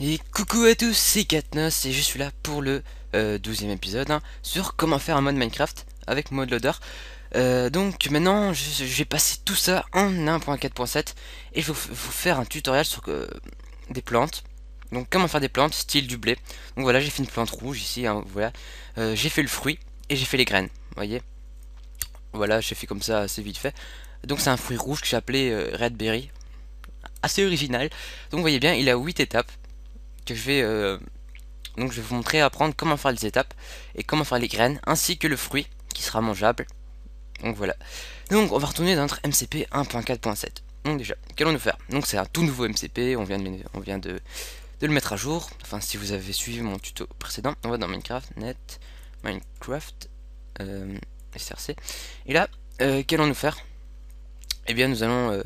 Et coucou à tous, c'est Katnos et je suis là pour le 12e épisode sur comment faire un mode Minecraft avec mode loader. Donc maintenant je vais passer tout ça en 1.4.7 et je vais vous faire un tutoriel sur des plantes. Donc comment faire des plantes style du blé. Donc voilà, j'ai fait une plante rouge ici, voilà. J'ai fait le fruit et j'ai fait les graines, vous voyez. Voilà, j'ai fait comme ça assez vite fait. Donc c'est un fruit rouge que j'ai appelé Red Berry, assez original. Donc vous voyez bien, il a 8 étapes que donc je vais vous montrer apprendre comment faire les étapes et comment faire les graines ainsi que le fruit qui sera mangeable. Donc voilà. Donc on va retourner dans notre MCP 1.4.7. Donc déjà, qu'allons-nous faire? Donc c'est un tout nouveau MCP, on vient de le mettre à jour. Enfin si vous avez suivi mon tuto précédent, on va dans Minecraft, net, Minecraft, SRC. Et là, qu'allons-nous faire? Eh bien nous allons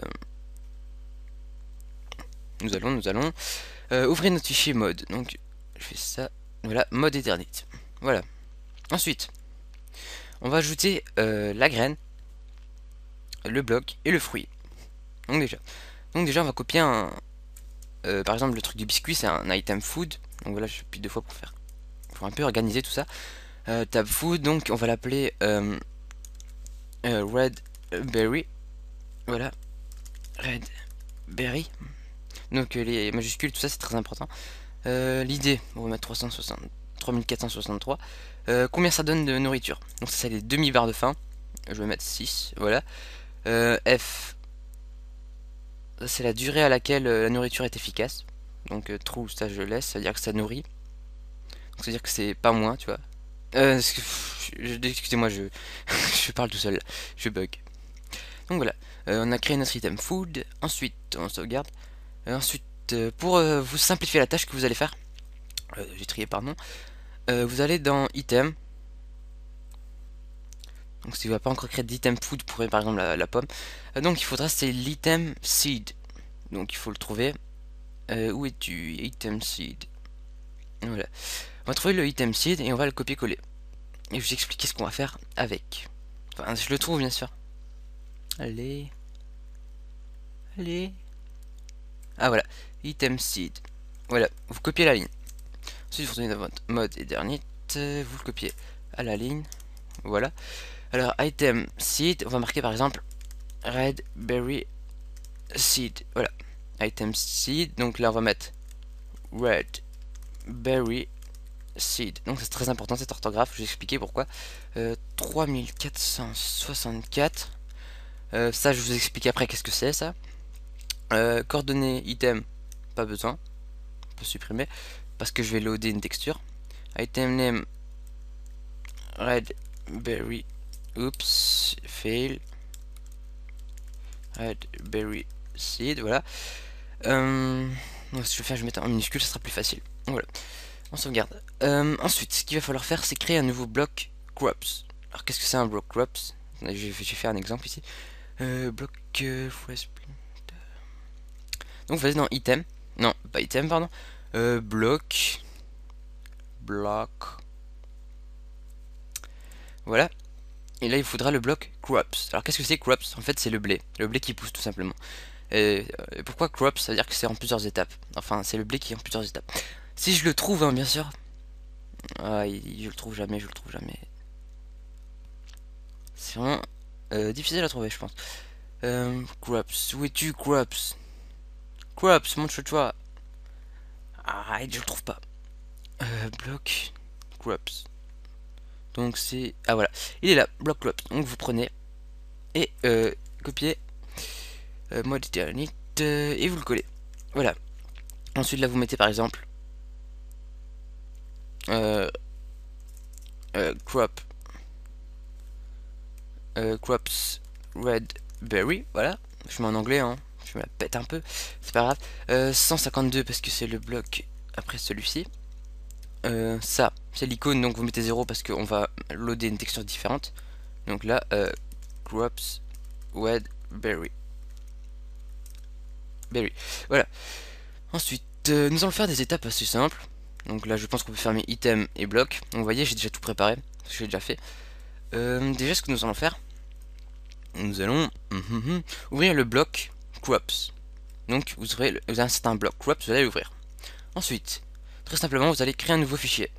ouvrir notre fichier mode. Donc je fais ça, voilà, mode Eternite. Voilà. Ensuite, on va ajouter la graine, le bloc et le fruit. Donc déjà on va copier par exemple le truc du biscuit, c'est un item food. Donc voilà, je appuie deux fois pour un peu organiser tout ça. Tab food, donc on va l'appeler red berry. Voilà, red berry. Donc les majuscules, tout ça c'est très important. L'idée, on va mettre 360, 3463. Combien ça donne de nourriture? Donc ça c'est les demi-barres de faim. Je vais mettre 6, voilà. F, c'est la durée à laquelle la nourriture est efficace. Donc true, ça je laisse, ça veut dire que ça nourrit. Donc ça veut dire que c'est pas moins, tu vois. Excusez-moi, je parle tout seul, je bug. Donc voilà, on a créé notre item food. Ensuite, on sauvegarde. Ensuite, pour vous simplifier la tâche que vous allez faire, j'ai trié par nom. Vous allez dans item. Donc si vous n'avez pas encore créé d'item food pour par exemple la pomme, donc il faudra c'est l'item seed. Donc il faut le trouver. Où es-tu? Item seed. Voilà. On va trouver le item seed et on va le copier-coller. Et je vais vous expliquer ce qu'on va faire avec. Enfin, je le trouve bien sûr. Allez. Allez. Ah voilà. Item seed. Voilà. Vous copiez la ligne. Ensuite vous retournez dans votre mode Eternite. Vous le copiez à la ligne. Voilà. Alors item seed, on va marquer par exemple red berry seed. Voilà. Item seed. Donc là on va mettre red berry seed. Donc c'est très important cette orthographe, je vais expliquer pourquoi. 3464. Ça je vous explique après qu'est-ce que c'est ça. Coordonnées item, pas besoin. On peut supprimer parce que je vais loader une texture. Item name red berry. Oups, fail. Red berry seed, voilà. Donc, ce que je vais faire, je vais mettre en minuscule, ça sera plus facile. Voilà. On sauvegarde. Ensuite, ce qu'il va falloir faire, c'est créer un nouveau bloc crops. Alors, qu'est-ce que c'est un bloc crops? J'ai fait un exemple ici. Bloc donc, vous allez dans item. Non, pas item, pardon. Bloc. Bloc. Voilà. Et là, il faudra le bloc crops. Alors, qu'est-ce que c'est crops? En fait, c'est le blé. Le blé qui pousse, tout simplement. Et pourquoi crops? Ça veut dire que c'est en plusieurs étapes. Enfin, c'est le blé qui est en plusieurs étapes. Si je le trouve, hein, bien sûr. Ah, je le trouve jamais, je le trouve jamais. C'est vraiment difficile à trouver, je pense. Crops, où es-tu, Crops? Crops, montre-toi. Ah, je le trouve pas. Bloc Crops. Donc c'est... Ah voilà, il est là, bloc Crops. Donc vous prenez et copiez mode Eternite et vous le collez. Voilà. Ensuite là vous mettez par exemple crop crops red berry, voilà, je mets en anglais, hein. Je me la pète un peu, c'est pas grave. 152 parce que c'est le bloc après celui-ci. Ça c'est l'icône, donc vous mettez 0 parce qu'on va loader une texture différente. Donc là crops red berry, voilà. Ensuite nous allons faire des étapes assez simples. Donc là je pense qu'on peut fermer item et bloc. Donc vous voyez, j'ai déjà tout préparé, parce que j'ai déjà fait. Déjà ce que nous allons faire, nous allons ouvrir le bloc crops. Donc vous ouvrez un certain bloc crops, vous allez l'ouvrir. Ensuite, très simplement, vous allez créer un nouveau fichier.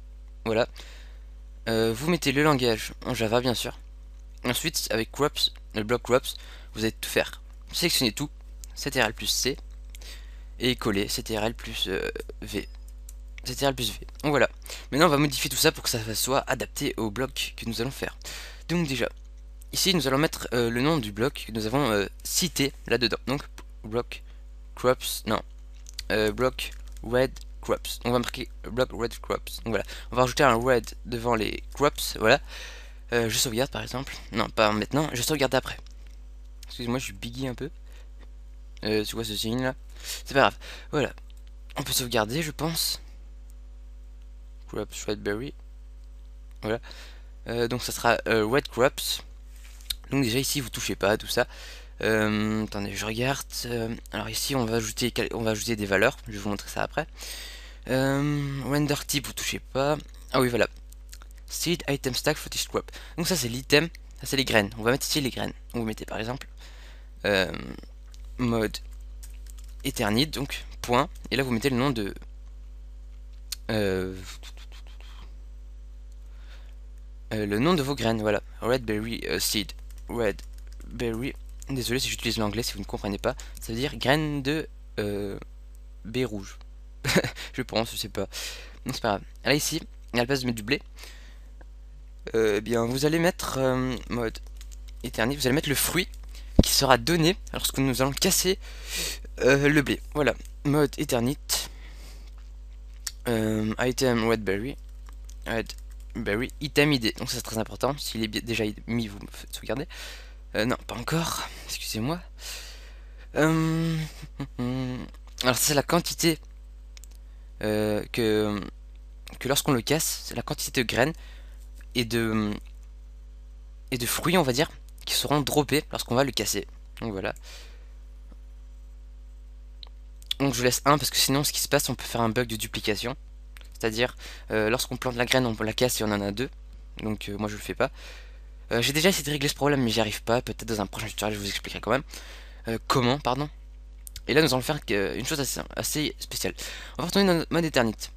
Voilà. Vous mettez le langage en Java, bien sûr. Ensuite, avec crops, le bloc crops, vous allez tout faire. Sélectionnez tout, ctrl plus C, et coller ctrl plus V. ctrl plus V. Donc voilà. Maintenant, on va modifier tout ça pour que ça soit adapté au bloc que nous allons faire. Donc déjà, ici, nous allons mettre le nom du bloc que nous avons cité là-dedans. Donc, bloc crops, non, bloc red crops. On va marquer bloc red crops. Donc voilà, on va rajouter un red devant les crops. Voilà. Je sauvegarde par exemple. Non, pas maintenant. Je sauvegarde après. Excusez-moi, je suis biggy un peu. C'est quoi ce signe là? C'est pas grave. Voilà. On peut sauvegarder, je pense. Crops redberry. Voilà. Donc ça sera red crops. Donc déjà ici vous touchez pas tout ça. Attendez, je regarde. Alors ici on va ajouter des valeurs. Je vais vous montrer ça après. Render type vous touchez pas. Ah oui voilà. Seed item stack footage crop. Donc ça c'est l'item. Ça c'est les graines. On va mettre ici les graines. Donc vous mettez par exemple mode Eternit, donc point. Et là vous mettez le nom de le nom de vos graines. Voilà. Redberry seed. Redberry. Désolé si j'utilise l'anglais si vous ne comprenez pas. Ça veut dire graines de baie rouge. Je pense, je sais pas. Donc c'est pas grave. Là ici, à la place de mettre du blé, eh bien vous allez mettre mode Eternit, vous allez mettre le fruit qui sera donné lorsque nous allons casser le blé. Voilà. Mode Eternit. Item Redberry. Redberry item ID. Donc ça c'est très important. S'il est déjà mis, vous me faites sauvegarder. Non, pas encore. Excusez-moi. Alors ça c'est la quantité que lorsqu'on le casse, c'est la quantité de graines et de fruits, on va dire, qui seront droppés lorsqu'on va le casser. Donc voilà. Donc je laisse 1 parce que sinon ce qui se passe, on peut faire un bug de duplication. C'est-à-dire lorsqu'on plante la graine, on la casse et on en a deux. Donc moi je le fais pas. J'ai déjà essayé de régler ce problème mais j'y arrive pas. Peut-être dans un prochain tutoriel je vous expliquerai quand même. Comment, pardon. Et là nous allons faire une chose assez spéciale. On va retourner dans notre mode éternite.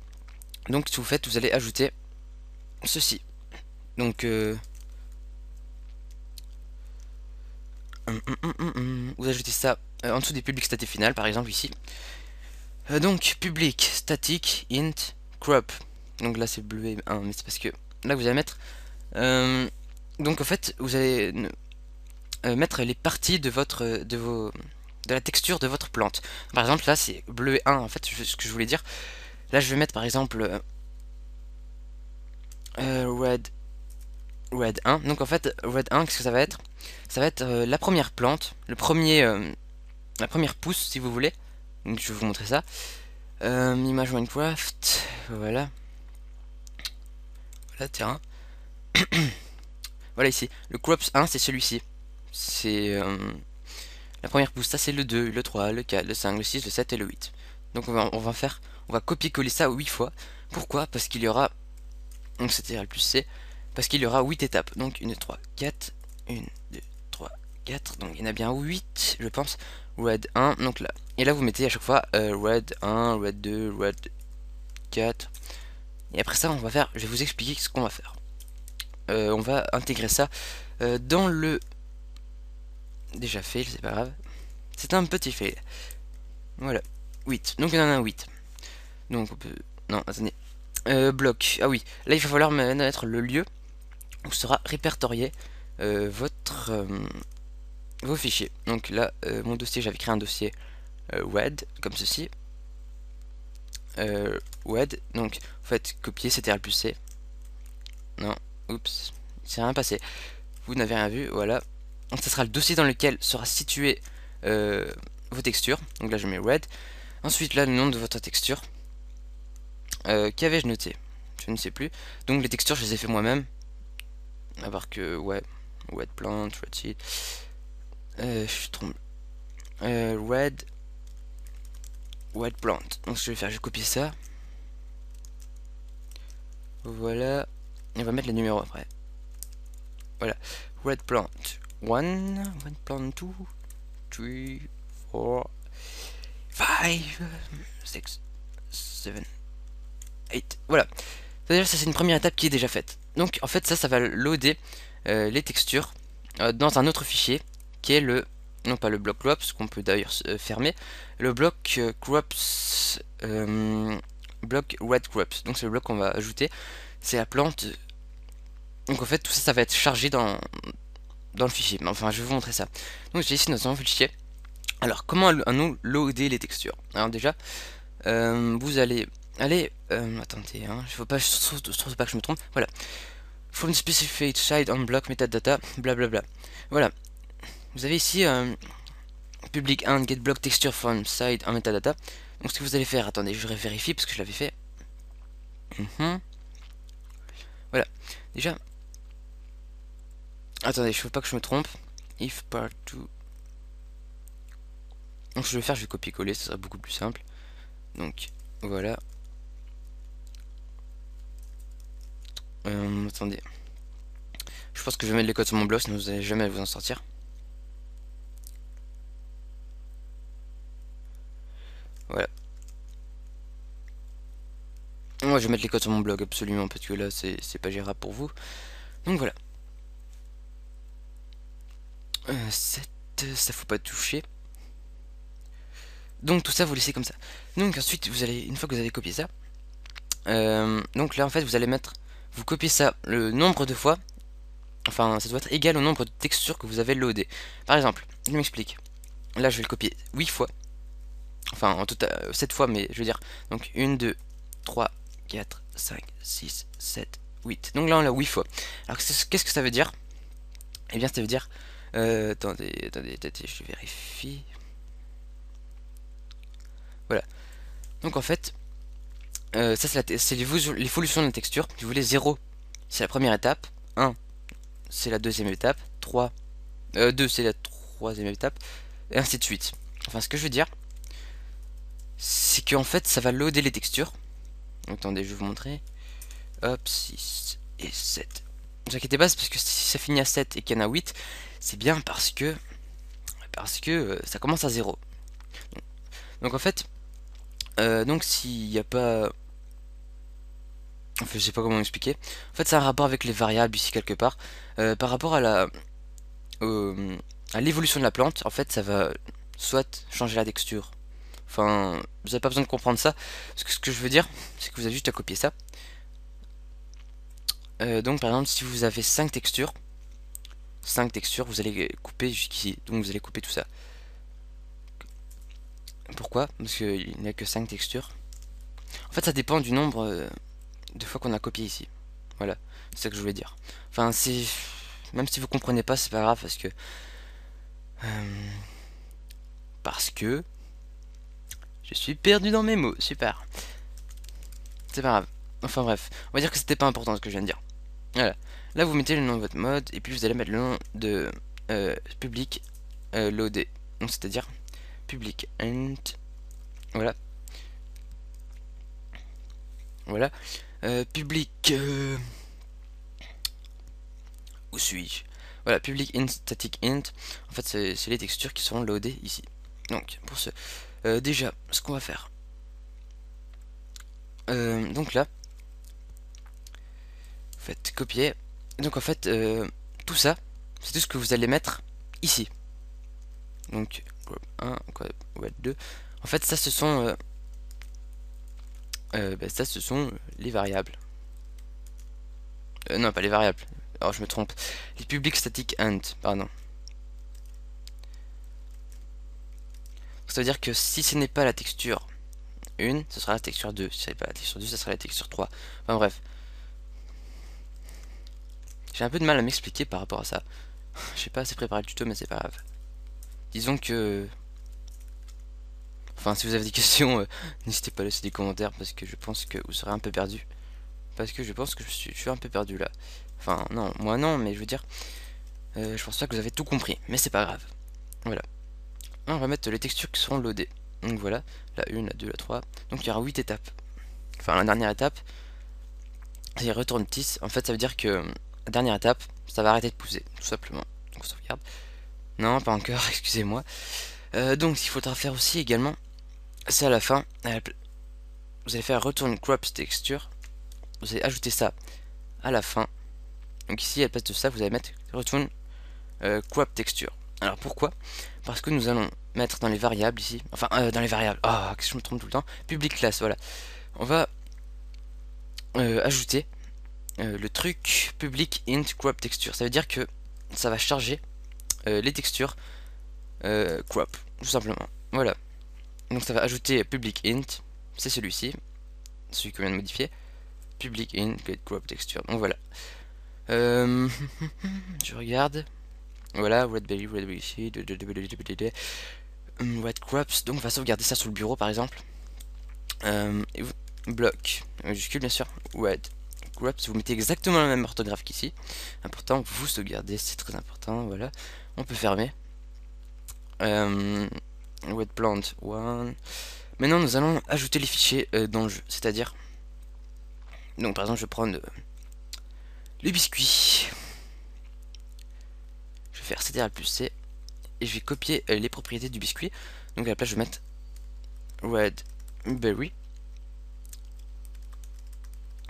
Donc ce que vous faites, vous allez ajouter ceci. Donc vous ajoutez ça en dessous des publics static final par exemple ici. Donc public static int crop. Donc là c'est bleu 1 mais c'est parce que là vous allez mettre donc en fait vous allez mettre les parties de la texture de votre plante. Par exemple là c'est bleu 1 en fait ce que je voulais dire. Là je vais mettre par exemple red 1. Donc en fait red 1 qu'est-ce que ça va être? Ça va être la première plante, la première pousse si vous voulez. Donc je vais vous montrer ça. Image Minecraft, voilà. Voilà terrain. Voilà ici. Le crops 1 c'est celui-ci. C'est la première pousse, ça c'est le 2, le 3, le 4, le 5, le 6, le 7 et le 8. Donc on va copier-coller ça 8 fois. Pourquoi? Parce qu'il y aura, donc c'était le plus C, parce qu'il y aura 8 étapes. Donc 1, 2, 3, 4, 1, 2, 3, 4, donc il y en a bien 8 je pense. Red 1, donc là. Et là vous mettez à chaque fois Red 1, Red 2, Red 4. Et après ça je vais vous expliquer ce qu'on va faire. On va intégrer ça dans le... Déjà fail, c'est pas grave. C'est un petit fail. Voilà. 8. Donc il y en a un 8. Donc on peut... Non, attendez. Bloc. Ah oui. Là il va falloir mettre le lieu où sera répertorié vos fichiers. Donc là, mon dossier, j'avais créé un dossier WED, comme ceci. WED. Donc vous faites copier, CTRL plus C. Non. Oups. Il s'est rien passé. Vous n'avez rien vu. Voilà. Donc ça sera le dossier dans lequel sera situé vos textures. Donc là je mets red. Ensuite là le nom de votre texture. Qu'avais-je noté? Je ne sais plus. Donc les textures je les ai fait moi-même. À part que ouais. Red plant, red seed. Je suis trompé. Red plant. Donc ce que je vais faire, je vais copier ça. Voilà. On va mettre les numéros après. Voilà. Red plant 1, red plant 2, 3, 4, 5, 6, 7, 8. Voilà. C'est-à-dire ça c'est une première étape qui est déjà faite. Donc en fait ça va loader les textures dans un autre fichier qui est le, non pas le block crops qu'on peut d'ailleurs fermer, le bloc crops bloc red crops. Donc c'est le bloc qu'on va ajouter, c'est la plante. Donc en fait tout ça ça va être chargé dans le fichier. Enfin je vais vous montrer ça. Donc j'ai ici notre nouveau fichier. Alors comment nous loader les textures? Alors déjà vous allez attendez, hein, il faut pas, surtout pas que je me trompe. Voilà. From specified side on block metadata, blablabla. Voilà. Vous avez ici public and get block texture from side on metadata. Donc ce que vous allez faire, attendez, je vérifie parce que je l'avais fait. Voilà. Déjà. Attendez, il faut pas que je me trompe. If part 2. Donc je vais faire, je vais copier-coller, ça sera beaucoup plus simple. Donc voilà. Attendez. Je pense que je vais mettre les codes sur mon blog, sinon vous n'allez jamais vous en sortir. Voilà. Moi je vais mettre les codes sur mon blog absolument parce que là c'est pas gérable pour vous. Donc voilà. 7, ça faut pas toucher. Donc tout ça vous laissez comme ça. Donc ensuite vous allez, une fois que vous avez copié ça, donc là en fait vous allez mettre, vous copiez ça le nombre de fois. Enfin ça doit être égal au nombre de textures que vous avez loadé. Par exemple, je m'explique. Là je vais le copier 8 fois. Enfin en total 7 fois, mais je veux dire. Donc 1, 2, 3, 4, 5, 6, 7, 8. Donc là on l'a 8 fois. Alors qu'est-ce que ça veut dire? Eh bien ça veut dire... attendez, je vérifie. Voilà. Donc en fait, ça c'est l'évolution de la texture. Si vous voulez 0, c'est la première étape. 1, c'est la deuxième étape. 3, 2, c'est la troisième étape. Et ainsi de suite. Enfin, ce que je veux dire, c'est qu'en fait, ça va loader les textures. Attendez, je vais vous montrer. Hop, 6 et 7. Ne vous inquiétez pas, c'est parce que si ça finit à 7 et qu'il y en a 8, c'est bien parce que ça commence à 0. Donc en fait, donc s'il n'y a pas... Enfin, je sais pas comment expliquer. En fait, c'est un rapport avec les variables ici quelque part. Par rapport à l'évolution de la plante, en fait, ça va soit changer la texture. Enfin, vous n'avez pas besoin de comprendre ça. Parce que ce que je veux dire, c'est que vous avez juste à copier ça. Donc, par exemple, si vous avez 5 textures, vous allez couper jusqu'ici. Donc, vous allez couper tout ça. Pourquoi? Parce qu'il n'y a que 5 textures. En fait, ça dépend du nombre de fois qu'on a copié ici. Voilà, c'est ça que je voulais dire. Enfin, c'est... Même si vous comprenez pas, c'est pas grave parce que... Je suis perdu dans mes mots, super. C'est pas grave. Enfin bref, on va dire que c'était pas important ce que je viens de dire. Voilà. Là, vous mettez le nom de votre mode et puis vous allez mettre le nom de public loadé. Donc c'est-à-dire public int. Voilà. Voilà. Public... Où suis-je? Voilà, public int static int. En fait, c'est les textures qui seront loadées ici. Donc, pour ce... déjà, ce qu'on va faire. Donc là, faites copier. Donc en fait, tout ça, c'est tout ce que vous allez mettre ici. Donc, 1, web 2. En fait, ça, ce sont... ça, ce sont les variables. Non, pas les variables. Alors, je me trompe. Les public static int, pardon. Ça veut dire que si ce n'est pas la texture 1, ce sera la texture 2. Si ce n'est pas la texture 2, ce sera la texture 3. Enfin bref. J'ai un peu de mal à m'expliquer par rapport à ça. Je sais pas assez préparé le tuto, mais c'est pas grave. Disons que... Enfin, si vous avez des questions, n'hésitez pas à laisser des commentaires parce que je pense que vous serez un peu perdu. Parce que je pense que je suis un peu perdu là. Enfin, non, moi non, mais je veux dire... je pense pas que vous avez tout compris, mais c'est pas grave. Voilà. On va mettre les textures qui seront loadées. Donc voilà, la 1, la 2, la 3. Donc il y aura 8 étapes. Enfin, la dernière étape, c'est retourne 10. En fait, ça veut dire que la dernière étape, ça va arrêter de pousser, tout simplement. Donc on sauvegarde. Non, pas encore, excusez-moi. Donc, ce qu'il faudra faire aussi également, c'est à la fin. vous allez faire return crops texture, vous allez ajouter ça à la fin. Donc ici à la place de ça vous allez mettre return crop texture. Alors pourquoi? Parce que nous allons mettre dans les variables ici, enfin dans les variables, ah qu'est-ce que je me trompe tout le temps, public class, voilà. On va ajouter le truc public int crop texture. Ça veut dire que ça va charger les textures crop, tout simplement. Voilà. Donc ça va ajouter public int, c'est celui-ci, celui qu'on vient de modifier. Public int get crop texture. Donc voilà. Je regarde. Voilà, Redberry seed, red crops. Donc on va sauvegarder ça sur le bureau par exemple. Bloc majuscule bien sûr. Red crops. Vous mettez exactement la même orthographe qu'ici. Important, vous sauvegardez, c'est très important. Voilà. On peut fermer. Wet plant one. Maintenant nous allons ajouter les fichiers dans le jeu, c'est-à-dire, donc par exemple je vais prendre les biscuits, je vais faire ctrl plus C et je vais copier les propriétés du biscuit. Donc à la place je vais mettre Redberry,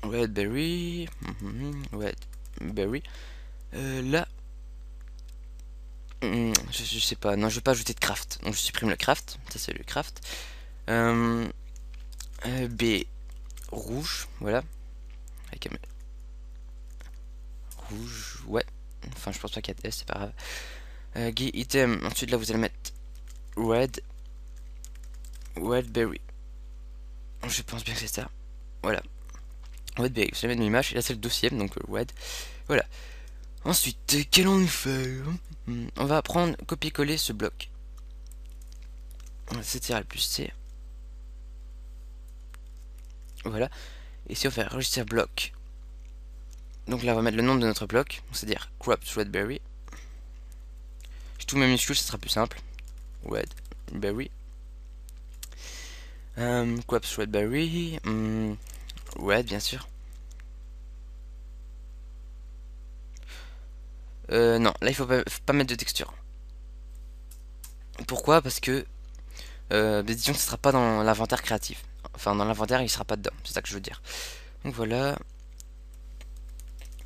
Redberry, Redberry. Là, je sais pas, non je vais pas ajouter de craft, donc je supprime le craft, ça c'est le craft. B rouge, voilà, avec un rouge, ouais, enfin je pense pas qu'il y a de S, c'est pas grave. Gay item, ensuite là vous allez mettre Redberry, je pense bien que c'est ça, voilà, Redberry, vous allez mettre une image, et là c'est le dossier, donc Red, voilà. Ensuite, qu'allons-nous faire? On va prendre, copier-coller ce bloc, ctrl plus C, voilà, et si on fait register bloc, donc là on va mettre le nom de notre bloc, c'est-à-dire crops Redberry. Si tout minuscule, ça sera plus simple. Redberry. Crops Redberry. Red, bien sûr. Non, là il faut pas mettre de texture. Pourquoi? Parce que disons que ce sera pas dans l'inventaire créatif. Enfin, dans l'inventaire, il sera pas dedans. C'est ça que je veux dire. Donc voilà.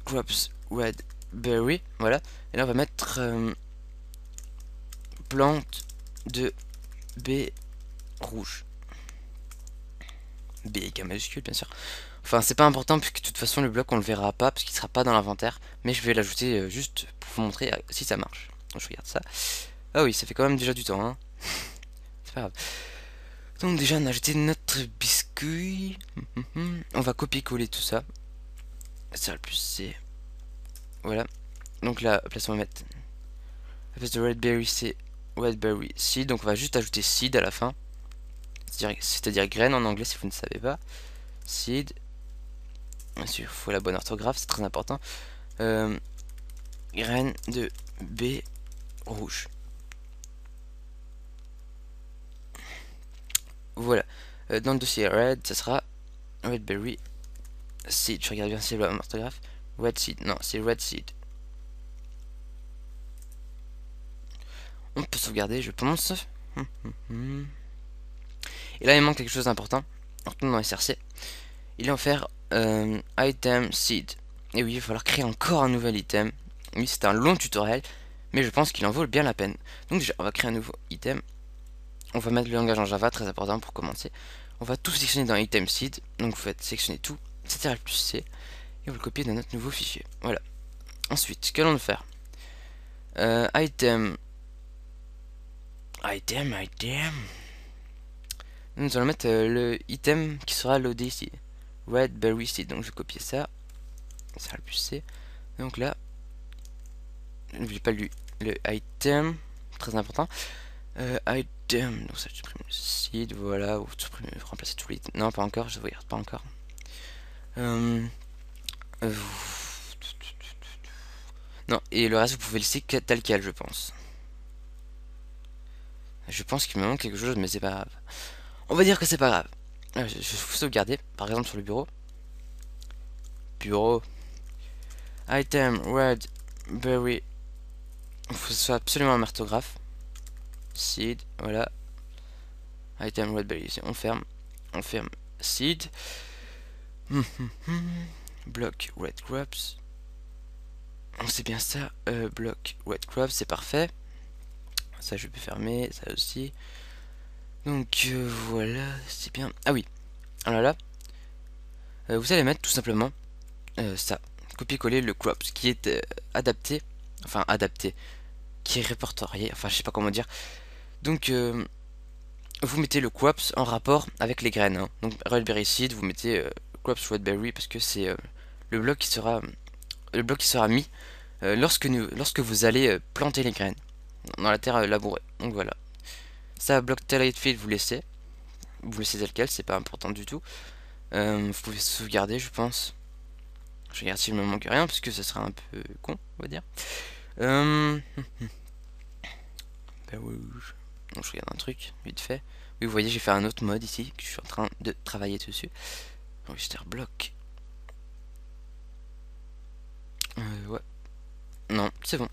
Crops Redberry. Voilà. Et là, on va mettre plante de B rouge. B avec un majuscule, bien sûr. Enfin, c'est pas important puisque de toute façon le bloc on le verra pas parce qu'il sera pas dans l'inventaire. Mais je vais l'ajouter juste pour vous montrer si ça marche. Donc je regarde ça. Ah oui, ça fait quand même déjà du temps, hein. C'est pas grave. Donc déjà on a ajouté notre biscuit. On va copier-coller tout ça. C'est le plus C. Voilà. Donc là, place on va mettre à la place de Redberry c'est Redberry seed. Donc on va juste ajouter seed à la fin. C'est-à-dire graine en anglais si vous ne savez pas. Seed. Bien sûr, il faut la bonne orthographe, c'est très important. Graine de B rouge. Voilà. Dans le dossier red, ça sera Redberry seed. Je regarde bien si c'est la bonne orthographe. Red seed. Non, c'est red seed. On peut sauvegarder, je pense. Et là, il manque quelque chose d'important. On retourne dans SRC. Il va faire item seed. Et oui, il va falloir créer encore un nouvel item. Oui, c'est un long tutoriel, mais je pense qu'il en vaut bien la peine. Donc déjà, on va créer un nouveau item. On va mettre le langage en Java, très important pour commencer. On va tout sélectionner dans item seed. Donc vous faites sélectionner tout, ctrl plus C, et vous le copiez dans notre nouveau fichier. Voilà. Ensuite, qu'allons-nous faire? Item. Nous allons mettre le item qui sera loadé ici. Redberry seed. Donc je vais copier ça. ctrl plus C. Donc là, n'oubliez pas le item, très important. Item, donc ça je supprime le seed, voilà, ou remplacer tous les. Non, pas encore, je regarde pas encore. Non, et le reste vous pouvez le laisser tel quel, je pense. Je pense qu'il me manque quelque chose, mais c'est pas grave. On va dire que c'est pas grave. Je vais sauvegarder, par exemple sur le bureau. Bureau. Item, Redberry. Il faut que ce soit absolument un orthographe. Seed, voilà. Item Redberry, on ferme seed. Block red crops. C'est bien ça. Block red crops, c'est parfait. Ça je peux fermer, ça aussi. Donc voilà, c'est bien. Ah oui, alors là, vous allez mettre tout simplement ça. Copier-coller le crops qui est adapté. Enfin adapté. Qui est répertorié. Enfin je sais pas comment dire. Donc vous mettez le crops en rapport avec les graines. Hein. Donc Raspberry Seed, vous mettez crops Raspberry parce que c'est le bloc qui sera mis lorsque vous allez planter les graines dans la terre labourée. Donc voilà. Ça bloc Tellate Field vous laissez tel quel, c'est pas important du tout. Vous pouvez sauvegarder je pense. Je regarde s'il me manque rien parce que ça serait un peu con on va dire. Bah oui, bon, je regarde un truc vite fait. Oui vous voyez j'ai fait un autre mode ici que je suis en train de travailler dessus. Register bloc. Ouais. Non, c'est bon.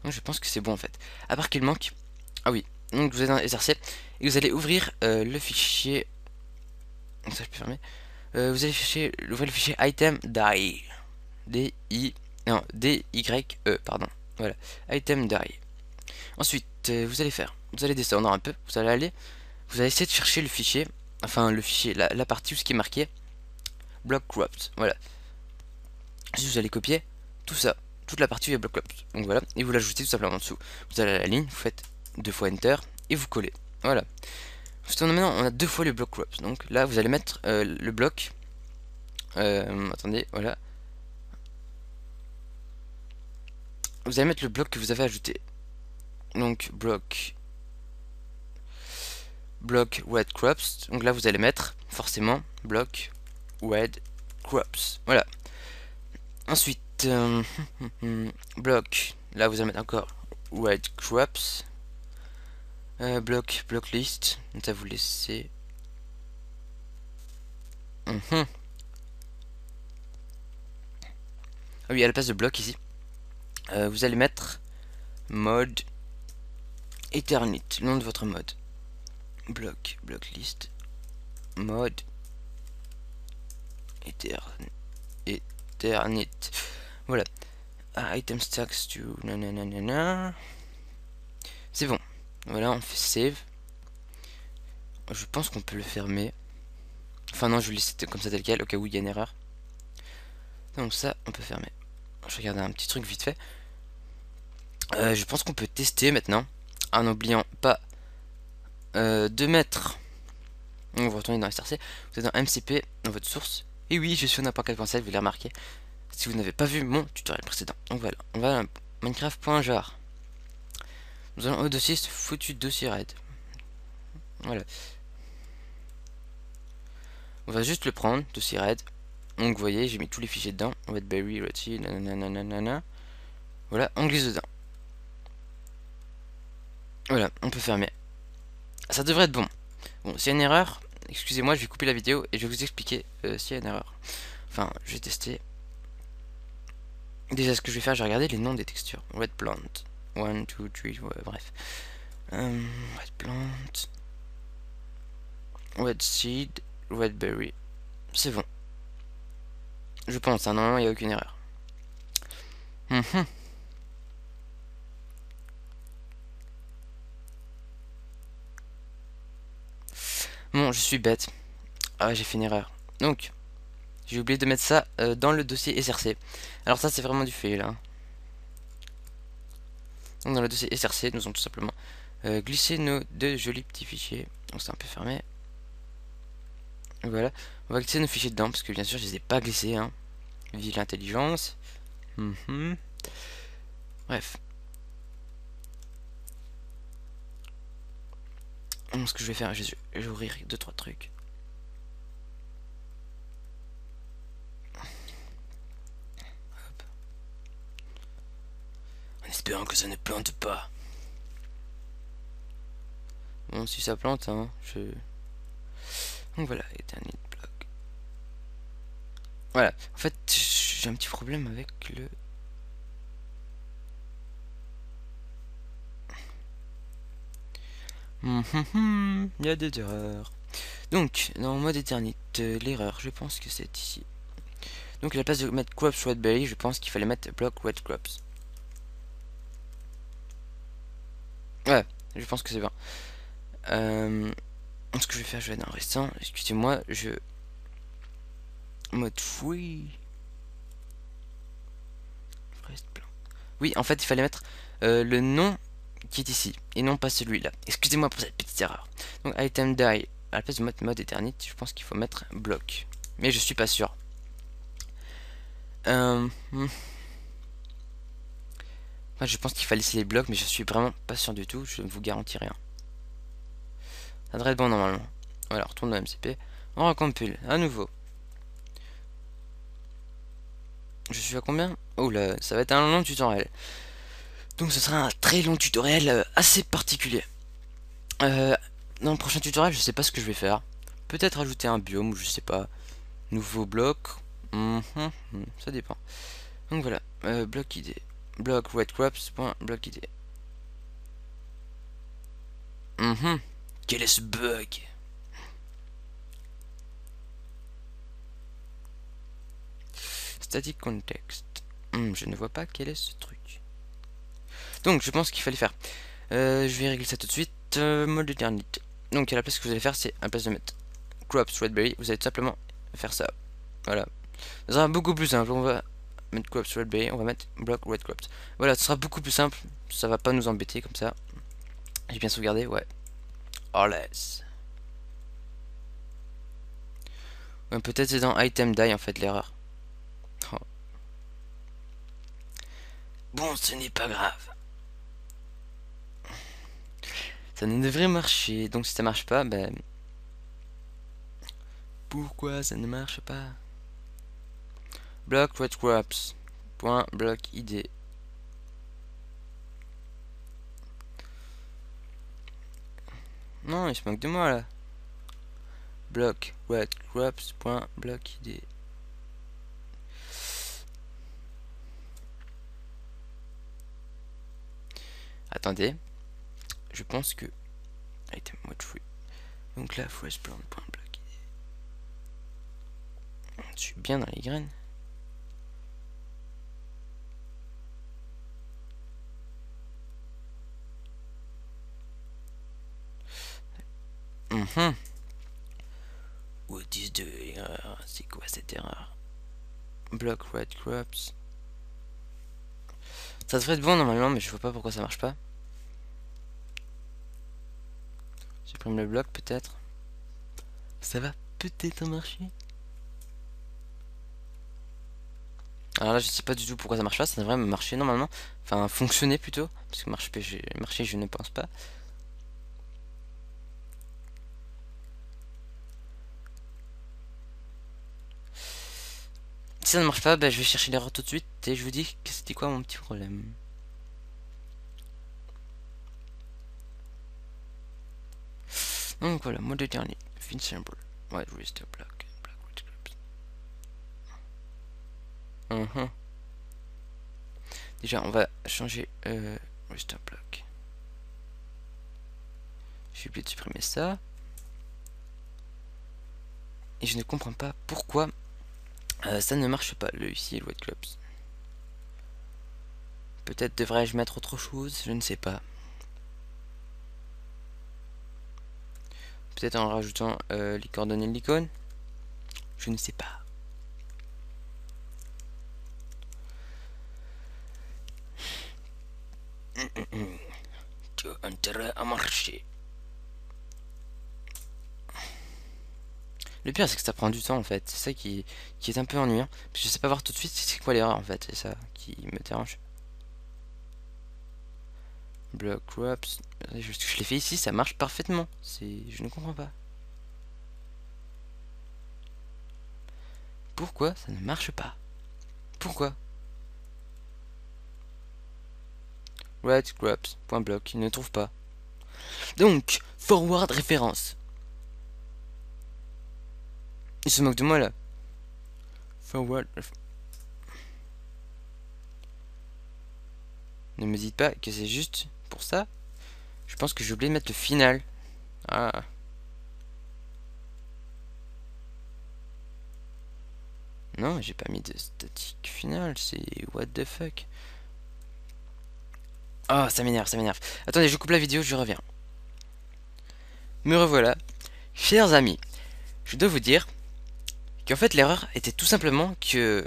Donc je pense que c'est bon en fait. À part qu'il manque. Ah oui. Donc vous êtes dans SRC et vous allez ouvrir le fichier. Donc ça je peux fermer. Vous allez ouvrir le fichier item die. D-I. Non, D-Y-E, pardon. Voilà. Item die. Ensuite, vous allez descendre un peu. Vous allez essayer de chercher le fichier. Enfin, le fichier, la partie où ce qui est marqué block cropped. Voilà. Ensuite, vous allez copier tout ça. Toute la partie où il y a block cropped. Donc voilà. Et vous l'ajoutez tout simplement en dessous. Vous allez à la ligne, vous faites 2 fois enter et vous collez. Voilà. Maintenant, on a 2 fois le block cropped. Donc là, vous allez mettre le bloc. Attendez, voilà. Vous allez mettre le bloc que vous avez ajouté. Donc bloc red crops. Donc là vous allez mettre forcément bloc red crops. Voilà. Ensuite bloc. Là vous allez mettre encore red crops. Bloc list. Donc ça vous laissez. Ah oui à la place de bloc ici. Vous allez mettre mode Eternit, le nom de votre mode. Bloc list mode Eternit. Voilà. Item stacks to nanana. C'est bon. Voilà, on fait save. Je pense qu'on peut le fermer. Enfin non, je vais laisser comme ça tel quel, au cas où il y a une erreur. Donc ça, on peut fermer. Je regarde un petit truc vite fait. Je pense qu'on peut tester maintenant. En n'oubliant pas de mettre. On va retourner dans SRC. Vous êtes dans MCP, dans votre source. Et oui, je suis en 1.4.7, vous l'avez remarqué. Si vous n'avez pas vu mon tutoriel précédent. Donc voilà, on va à Minecraft.jar. Nous allons au dossier foutu dossier raid. Voilà. On va juste le prendre, dossier raid. Donc vous voyez, j'ai mis tous les fichiers dedans. Wetberry, Rotty, nanana. Voilà, on glisse dedans. Voilà, on peut fermer. Ça devrait être bon. Bon, s'il y a une erreur, excusez-moi, je vais couper la vidéo et je vais vous expliquer s'il y a une erreur. Enfin, je vais tester. Déjà, ce que je vais faire, je vais regarder les noms des textures. Red plant. 1, 2, 3, ouais, bref. Red plant. Red seed. Red berry. C'est bon. Je pense, hein, normalement, il n'y a aucune erreur. Bon, je suis bête. Ah, j'ai fait une erreur. Donc, j'ai oublié de mettre ça dans le dossier SRC. Alors ça, c'est vraiment du fail, là. Donc dans le dossier SRC, nous allons tout simplement glisser nos deux jolis petits fichiers. Donc c'est un peu fermé. Voilà. On va glisser nos fichiers dedans, parce que bien sûr, je les ai pas glissés, hein. Vive l'intelligence. Bref. Donc ce que je vais faire, je vais ouvrir 2-3 trucs. Hop. En espérant que ça ne plante pas. Bon, si ça plante, hein, donc voilà, Eternit block. Voilà, en fait, j'ai un petit problème avec le... Il y a des erreurs. Donc, dans mode éternite, l'erreur, je pense que c'est ici. Donc, à la place de mettre crops redberry, je pense qu'il fallait mettre block red crops. Ouais, je pense que c'est bien. Ce que je vais faire, je vais dans restant. Excusez-moi, je mode free. Oui, en fait, il fallait mettre le nom qui est ici et non pas celui-là. Excusez-moi pour cette petite erreur. Donc, item die, à la place de mode éternite, je pense qu'il faut mettre bloc. Mais je suis pas sûr. Enfin, je pense qu'il fallait laisser les blocs, mais je suis vraiment pas sûr du tout. Je ne vous garantis rien. Ça devrait être bon normalement. Voilà, on retourne dans MCP. On recompile à nouveau. Je suis à combien? Oh là, ça va être un long tutoriel. Donc ce sera un très long tutoriel assez particulier. Dans le prochain tutoriel, je sais pas ce que je vais faire. Peut-être ajouter un biome ou je sais pas. Nouveau bloc. Ça dépend. Donc voilà. Bloc ID. Bloc red crops. Bloc ID. Quel est ce bug? Static context. Je ne vois pas quel est ce truc. Donc je pense qu'il fallait faire. Je vais régler ça tout de suite. Mode éternité. Donc à la place que vous allez faire, c'est à la place de mettre crops redberry, vous allez tout simplement faire ça. Voilà. Ça sera beaucoup plus simple. On va mettre crops redberry, on va mettre block red crops. Voilà, ce sera beaucoup plus simple. Ça va pas nous embêter comme ça. J'ai bien sauvegardé, ouais. Oh laisse. Ouais, peut-être c'est dans item die en fait l'erreur. Oh. Bon, ce n'est pas grave. Ça ne devrait marcher. Donc si ça marche pas, ben... Pourquoi ça ne marche pas? Block red crops. Point bloc id. Non, il se moque de moi là. Block red crops. Point bloc id. Attendez. Je pense que... Item mode free. Donc là, fresh plant. Point bloc id. Je suis bien dans les graines. What is the erreur? C'est quoi cette erreur? Block red crops. Ça devrait être bon normalement, mais je vois pas pourquoi ça marche pas. Supprime le bloc peut-être. Ça va peut-être marcher. Alors là, je sais pas du tout pourquoi ça marche pas. Ça devrait marcher normalement. Enfin, fonctionner plutôt. Parce que marcher, je ne pense pas. Si ça ne marche pas, bah, je vais chercher l'erreur tout de suite. Et je vous dis que c'était quoi mon petit problème. Donc voilà, mode dernier. Fin symbol. White register block. Déjà, on va changer register block. J'ai oublié de supprimer ça. Et je ne comprends pas pourquoi ça ne marche pas, le ici et le white clubs. Peut-être devrais-je mettre autre chose, je ne sais pas. Peut-être en rajoutant les coordonnées de l'icône. Je ne sais pas. Tu as intérêt à marcher. Le pire c'est que ça prend du temps en fait. C'est ça qui est un peu ennuyant. Je sais pas voir tout de suite c'est quoi l'erreur en fait. C'est ça qui me dérange. Block crops. Je l'ai fait ici, ça marche parfaitement. Je ne comprends pas. Pourquoi ça ne marche pas? Pourquoi? Red crops. Point bloc. Il ne trouve pas. Donc, forward référence. Il se moque de moi là. Forward. Ne me dites pas que c'est juste pour ça. Je pense que j'ai oublié de mettre le final. Ah. Non, j'ai pas mis de statique finale, c'est what the fuck. Oh, ça m'énerve, ça m'énerve. Attendez, je coupe la vidéo, je reviens. Me revoilà. Chers amis, je dois vous dire qu'en fait l'erreur était tout simplement que...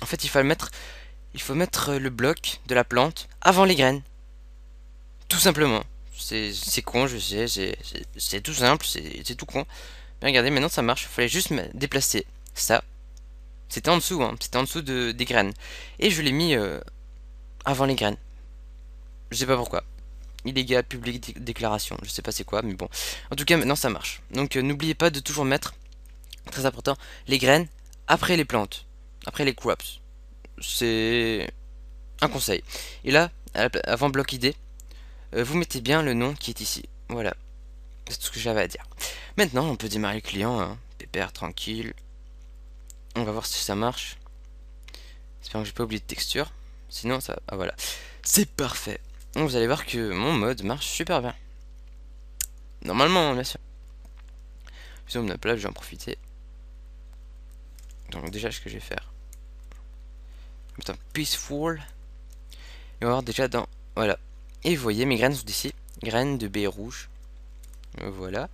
En fait, il faut mettre le bloc de la plante avant les graines. Tout simplement. C'est con, je sais, c'est tout simple, c'est tout con. Mais regardez, maintenant ça marche. Il fallait juste déplacer ça. C'était en dessous, hein. C'était en dessous des graines. Et je l'ai mis avant les graines. Je sais pas pourquoi. Illégal, public, déclaration. Je sais pas c'est quoi, mais bon. En tout cas, maintenant ça marche. Donc n'oubliez pas de toujours mettre, très important, les graines après les plantes. Après les crops. C'est un conseil. Et là, avant bloc ID, vous mettez bien le nom qui est ici. Voilà. C'est tout ce que j'avais à dire. Maintenant, on peut démarrer le client. Hein. Pépère, tranquille. On va voir si ça marche. J'espère que j'ai pas oublié de texture. Sinon, ça... Ah voilà. C'est parfait. Donc vous allez voir que mon mode marche super bien. Normalement, bien sûr. Zoom up là, je vais en profiter. Donc déjà, ce que je vais faire. Mettre un peaceful. Et on va voir déjà dans... Voilà. Et vous voyez, mes graines sont ici. Graines de baie rouge. Voilà.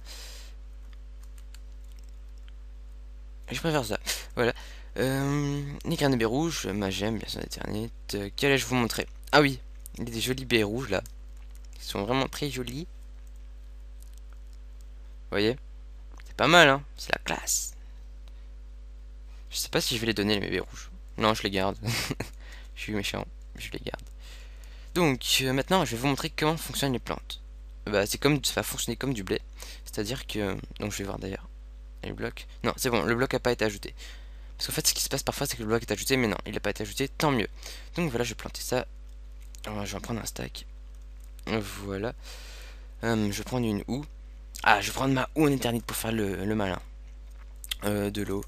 Je préfère ça. Voilà. Les graines de baie rouge, ma gemme, bien sûr, d'éternité. Qu'allais-je vous montrer? Ah oui, il y a des jolies baies rouges là. Ils sont vraiment très jolies. Vous voyez? C'est pas mal, hein? C'est la classe. Je sais pas si je vais les donner, les baies rouges. Non, je les garde. Je suis méchant. Je les garde. Donc, maintenant, je vais vous montrer comment fonctionnent les plantes. Bah, ça va fonctionner comme du blé. C'est-à-dire que... Donc, je vais voir d'ailleurs. Et le bloc... Non, c'est bon, le bloc n'a pas été ajouté. Parce qu'en fait, ce qui se passe parfois, c'est que le bloc est ajouté, mais non, il n'a pas été ajouté, tant mieux. Donc voilà, je vais planter ça. Alors, je vais en prendre un stack. Voilà. Je vais prendre une houe. Ah, je vais prendre ma houe en éternité pour faire le malin. De l'eau.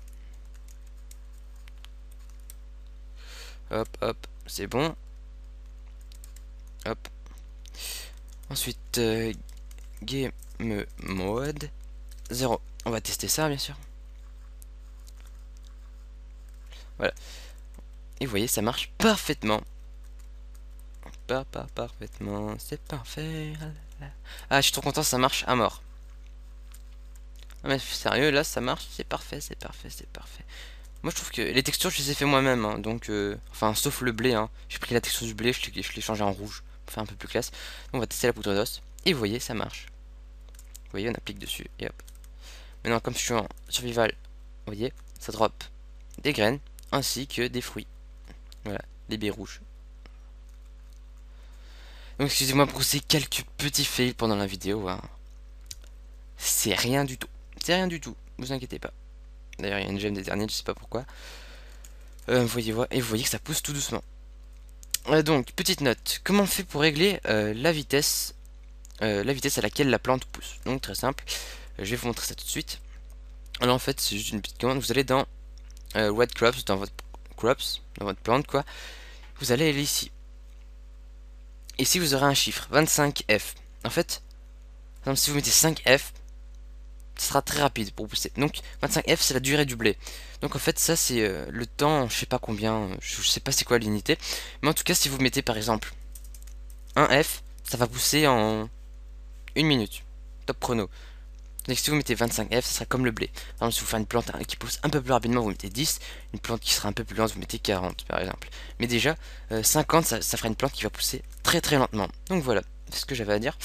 Hop, hop, c'est bon. Hop. Ensuite, game mode 0. On va tester ça, bien sûr. Voilà. Et vous voyez, ça marche parfaitement. Parfaitement, c'est parfait. Ah, je suis trop content, ça marche à mort. Ah, mais sérieux, là, ça marche, c'est parfait, c'est parfait, c'est parfait. Moi, je trouve que les textures, je les ai fait moi-même, hein, donc... Enfin, sauf le blé, hein. J'ai pris la texture du blé, je l'ai changé en rouge, pour faire un peu plus classe. Donc, on va tester la poudre d'os. Et vous voyez, ça marche. Vous voyez, on applique dessus, et hop. Maintenant, comme je suis en survival, vous voyez, ça drop des graines, ainsi que des fruits. Voilà, les baies rouges. Donc, excusez-moi pour ces quelques petits fails pendant la vidéo, hein. C'est rien du tout. C'est rien du tout, vous inquiétez pas. D'ailleurs, il y a une gemme des derniers, je sais pas pourquoi. Vous voyez, et vous voyez que ça pousse tout doucement. Donc, petite note. Comment on fait pour régler la vitesse à laquelle la plante pousse? Donc, très simple. Je vais vous montrer ça tout de suite. Alors, en fait, c'est juste une petite commande. Vous allez dans Red Crops, dans votre plante, quoi. Vous allez aller ici. Ici, vous aurez un chiffre, 25F. En fait, par exemple, si vous mettez 5F, ce sera très rapide pour pousser. Donc 25F, c'est la durée du blé. Donc en fait, ça c'est le temps, je sais pas combien, je sais pas c'est quoi l'unité. Mais en tout cas, si vous mettez par exemple 1F, ça va pousser en 1 minute. Top chrono. Donc si vous mettez 25F, ça sera comme le blé. Par exemple, si vous faites une plante qui pousse un peu plus rapidement, vous mettez 10. Une plante qui sera un peu plus lente, vous mettez 40 par exemple. Mais déjà, 50, ça fera une plante qui va pousser très très lentement. Donc voilà, c'est ce que j'avais à dire.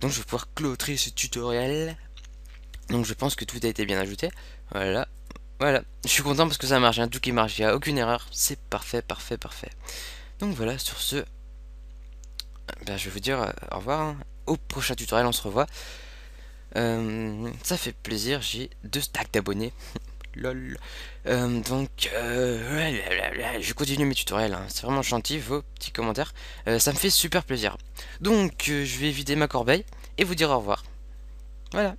Donc je vais pouvoir clôturer ce tutoriel. Donc je pense que tout a été bien ajouté. Voilà. Voilà. Je suis content parce que ça marche. Hein. Tout qui marche. Il n'y a aucune erreur. C'est parfait, parfait, parfait. Donc voilà, sur ce, ben, je vais vous dire au revoir. Hein. Au prochain tutoriel, on se revoit. Ça fait plaisir. J'ai 2 stacks d'abonnés. Lol. Donc, je continue mes tutoriels. Hein. C'est vraiment gentil, vos petits commentaires. Ça me fait super plaisir. Donc, je vais vider ma corbeille et vous dire au revoir. Voilà.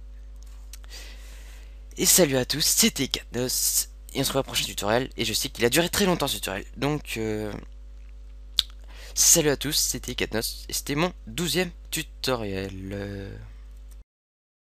Et salut à tous, c'était Katnos, et on se revoit au prochain tutoriel, et je sais qu'il a duré très longtemps ce tutoriel, donc salut à tous, c'était Katnos, et c'était mon 12e tutoriel.